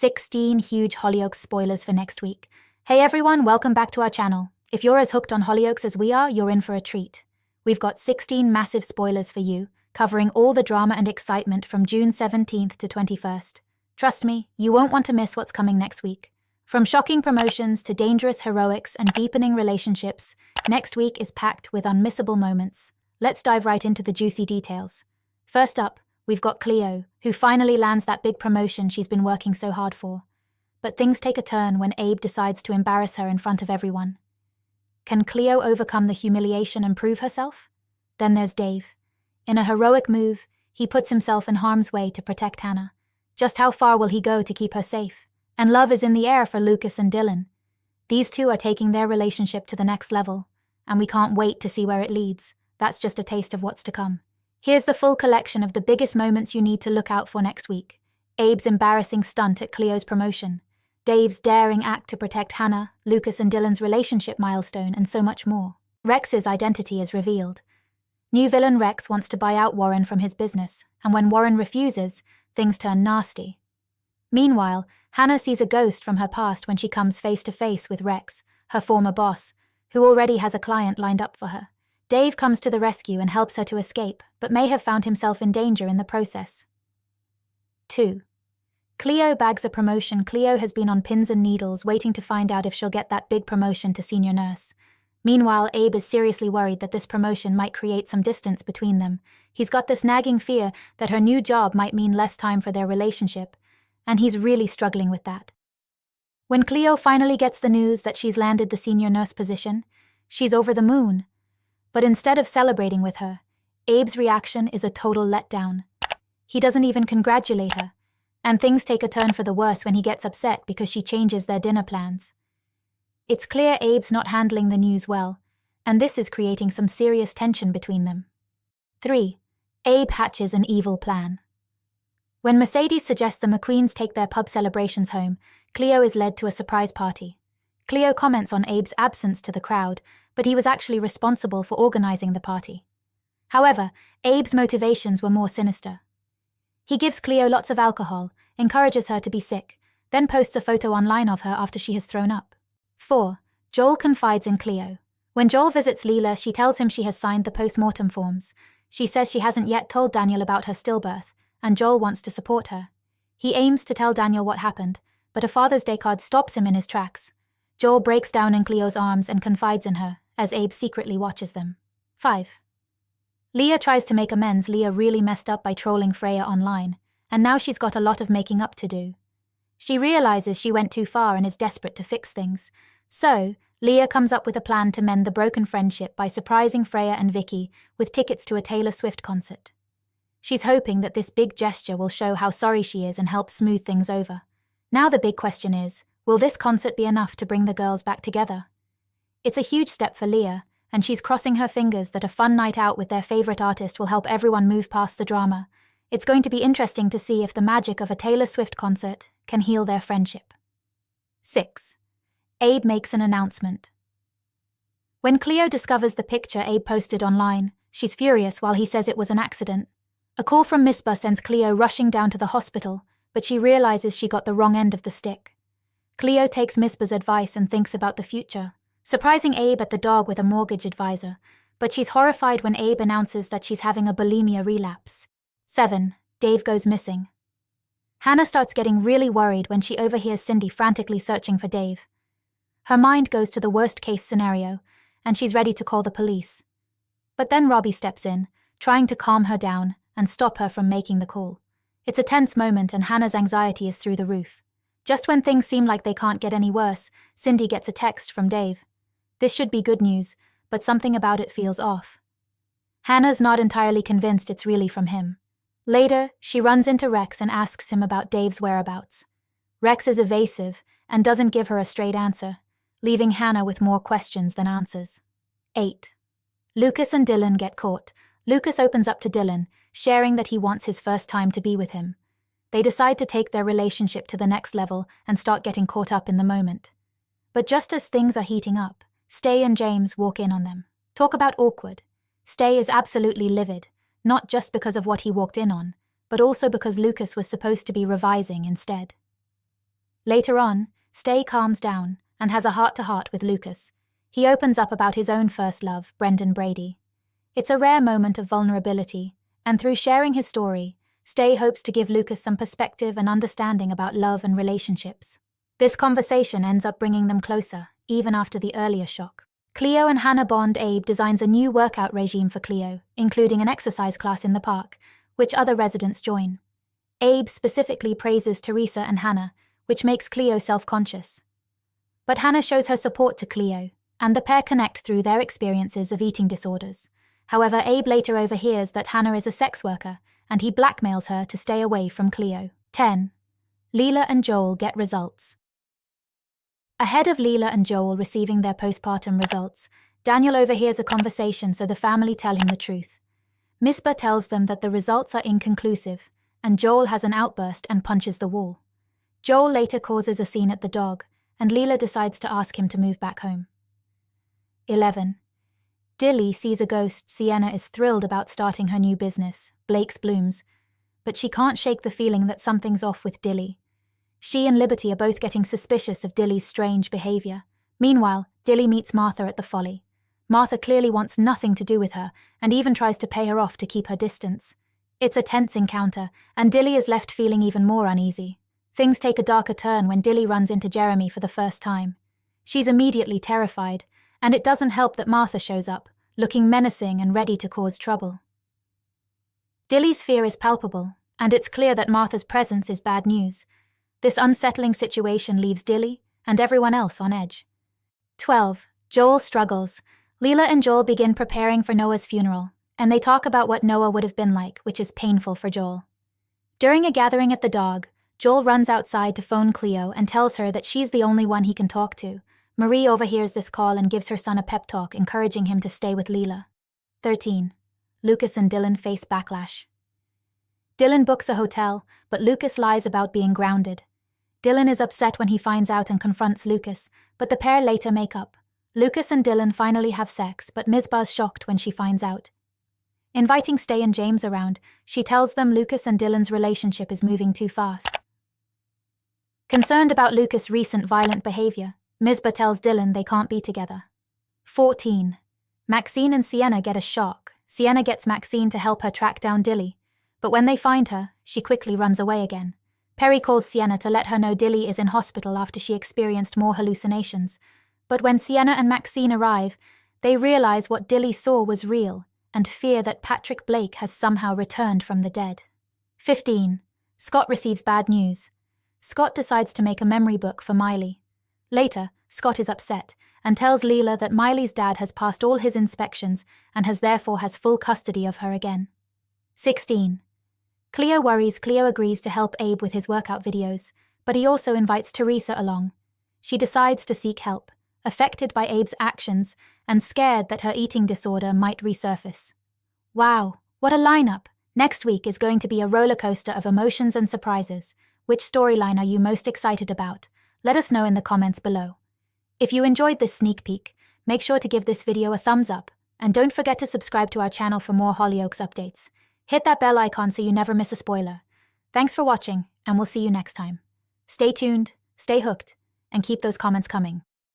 16 huge Hollyoaks spoilers for next week. Hey everyone, welcome back to our channel. If you're as hooked on Hollyoaks as we are, you're in for a treat. We've got 16 massive spoilers for you, covering all the drama and excitement from June 17th to 21st. Trust me, you won't want to miss what's coming next week. From shocking promotions to dangerous heroics and deepening relationships, next week is packed with unmissable moments. Let's dive right into the juicy details. First up, we've got Cleo, who finally lands that big promotion she's been working so hard for. But things take a turn when Abe decides to embarrass her in front of everyone. Can Cleo overcome the humiliation and prove herself? Then there's Dave. In a heroic move, he puts himself in harm's way to protect Hannah. Just how far will he go to keep her safe? And love is in the air for Lucas and Dillon. These two are taking their relationship to the next level, and we can't wait to see where it leads. That's just a taste of what's to come. Here's the full collection of the biggest moments you need to look out for next week. Abe's embarrassing stunt at Cleo's promotion, Dave's daring act to protect Hannah, Lucas and Dillon's relationship milestone, and so much more. Rex's identity is revealed. New villain Rex wants to buy out Warren from his business, and when Warren refuses, things turn nasty. Meanwhile, Hannah sees a ghost from her past when she comes face to face with Rex, her former boss, who already has a client lined up for her. Dave comes to the rescue and helps her to escape, but may have found himself in danger in the process. 2. Cleo bags a promotion. Cleo has been on pins and needles, waiting to find out if she'll get that big promotion to senior nurse. Meanwhile, Abe is seriously worried that this promotion might create some distance between them. He's got this nagging fear that her new job might mean less time for their relationship, and he's really struggling with that. When Cleo finally gets the news that she's landed the senior nurse position, she's over the moon. But instead of celebrating with her, Abe's reaction is a total letdown. He doesn't even congratulate her, and things take a turn for the worse when he gets upset because she changes their dinner plans. It's clear Abe's not handling the news well, and this is creating some serious tension between them. 3. Abe hatches an evil plan. When Mercedes suggests the McQueens take their pub celebrations home, Cleo is led to a surprise party. Cleo comments on Abe's absence to the crowd, but he was actually responsible for organizing the party. However, Abe's motivations were more sinister. He gives Cleo lots of alcohol, encourages her to be sick, then posts a photo online of her after she has thrown up. 4. Joel confides in Cleo. When Joel visits Leah, she tells him she has signed the post-mortem forms. She says she hasn't yet told Daniel about her stillbirth, and Joel wants to support her. He aims to tell Daniel what happened, but a Father's Day card stops him in his tracks. Joel breaks down in Cleo's arms and confides in her, as Abe secretly watches them. 5. Leah tries to make amends. Leah really messed up by trolling Freya online, and now she's got a lot of making up to do. She realizes she went too far and is desperate to fix things. So, Leah comes up with a plan to mend the broken friendship by surprising Freya and Vicky with tickets to a Taylor Swift concert. She's hoping that this big gesture will show how sorry she is and help smooth things over. Now the big question is, will this concert be enough to bring the girls back together? It's a huge step for Leah, and she's crossing her fingers that a fun night out with their favorite artist will help everyone move past the drama. It's going to be interesting to see if the magic of a Taylor Swift concert can heal their friendship. 6. Abe makes an announcement. When Cleo discovers the picture Abe posted online, she's furious while he says it was an accident. A call from Misbah sends Cleo rushing down to the hospital, but she realizes she got the wrong end of the stick. Cleo takes Misbah's advice and thinks about the future, surprising Abe at the dog with a mortgage advisor, but she's horrified when Abe announces that she's having a bulimia relapse. 7. Dave goes missing. Hannah starts getting really worried when she overhears Cindy frantically searching for Dave. Her mind goes to the worst-case scenario, and she's ready to call the police. But then Robbie steps in, trying to calm her down and stop her from making the call. It's a tense moment and Hannah's anxiety is through the roof. Just when things seem like they can't get any worse, Cindy gets a text from Dave. This should be good news, but something about it feels off. Hannah's not entirely convinced it's really from him. Later, she runs into Rex and asks him about Dave's whereabouts. Rex is evasive and doesn't give her a straight answer, leaving Hannah with more questions than answers. 8. Lucas and Dillon get caught. Lucas opens up to Dillon, sharing that he wants his first time to be with him. They decide to take their relationship to the next level and start getting caught up in the moment. But just as things are heating up, Stay and James walk in on them. Talk about awkward. Stay is absolutely livid, not just because of what he walked in on, but also because Lucas was supposed to be revising instead. Later on, Stay calms down and has a heart-to-heart with Lucas. He opens up about his own first love, Brendan Brady. It's a rare moment of vulnerability, and through sharing his story, Stay hopes to give Lucas some perspective and understanding about love and relationships. This conversation ends up bringing them closer, even after the earlier shock. Cleo and Hannah bond. Abe designs a new workout regime for Cleo, including an exercise class in the park, which other residents join. Abe specifically praises Teresa and Hannah, which makes Cleo self-conscious. But Hannah shows her support to Cleo, and the pair connect through their experiences of eating disorders. However, Abe later overhears that Hannah is a sex worker, and he blackmails her to stay away from Cleo. 10. Leela and Joel get results. Ahead of Leela and Joel receiving their postpartum results, Daniel overhears a conversation, so the family tell him the truth. Misbah tells them that the results are inconclusive, and Joel has an outburst and punches the wall. Joel later causes a scene at the dog, and Leela decides to ask him to move back home. 11. Dilly sees a ghost. Sienna is thrilled about starting her new business, Blake's Blooms, but she can't shake the feeling that something's off with Dilly. She and Liberty are both getting suspicious of Dilly's strange behavior. Meanwhile, Dilly meets Martha at the Folly. Martha clearly wants nothing to do with her, and even tries to pay her off to keep her distance. It's a tense encounter, and Dilly is left feeling even more uneasy. Things take a darker turn when Dilly runs into Jeremy for the first time. She's immediately terrified, and it doesn't help that Martha shows up, looking menacing and ready to cause trouble. Dilly's fear is palpable, and it's clear that Martha's presence is bad news. This unsettling situation leaves Dilly and everyone else on edge. 12. Joel struggles. Leela and Joel begin preparing for Noah's funeral, and they talk about what Noah would have been like, which is painful for Joel. During a gathering at the dog, Joel runs outside to phone Cleo and tells her that she's the only one he can talk to. Marie overhears this call and gives her son a pep talk, encouraging him to stay with Leela. 13. Lucas and Dillon face backlash. Dillon books a hotel, but Lucas lies about being grounded. Dillon is upset when he finds out and confronts Lucas, but the pair later make up. Lucas and Dillon finally have sex, but Misbah's shocked when she finds out. Inviting Stay and James around, she tells them Lucas and Dillon's relationship is moving too fast. Concerned about Lucas' recent violent behavior, Misbah tells Dillon they can't be together. 14. Maxine and Sienna get a shock. Sienna gets Maxine to help her track down Dilly, but when they find her, she quickly runs away again. Perry calls Sienna to let her know Dilly is in hospital after she experienced more hallucinations, but when Sienna and Maxine arrive, they realize what Dilly saw was real and fear that Patrick Blake has somehow returned from the dead. 15. Scott receives bad news. Scott decides to make a memory book for Miley. Later, Scott is upset and tells Leela that Miley's dad has passed all his inspections and therefore has full custody of her again. 16. Cleo worries. Cleo agrees to help Abe with his workout videos, but he also invites Teresa along. She decides to seek help, affected by Abe's actions and scared that her eating disorder might resurface. Wow, what a lineup! Next week is going to be a roller coaster of emotions and surprises. Which storyline are you most excited about? Let us know in the comments below. If you enjoyed this sneak peek, make sure to give this video a thumbs up, and don't forget to subscribe to our channel for more Hollyoaks updates. Hit that bell icon so you never miss a spoiler. Thanks for watching, and we'll see you next time. Stay tuned, stay hooked, and keep those comments coming.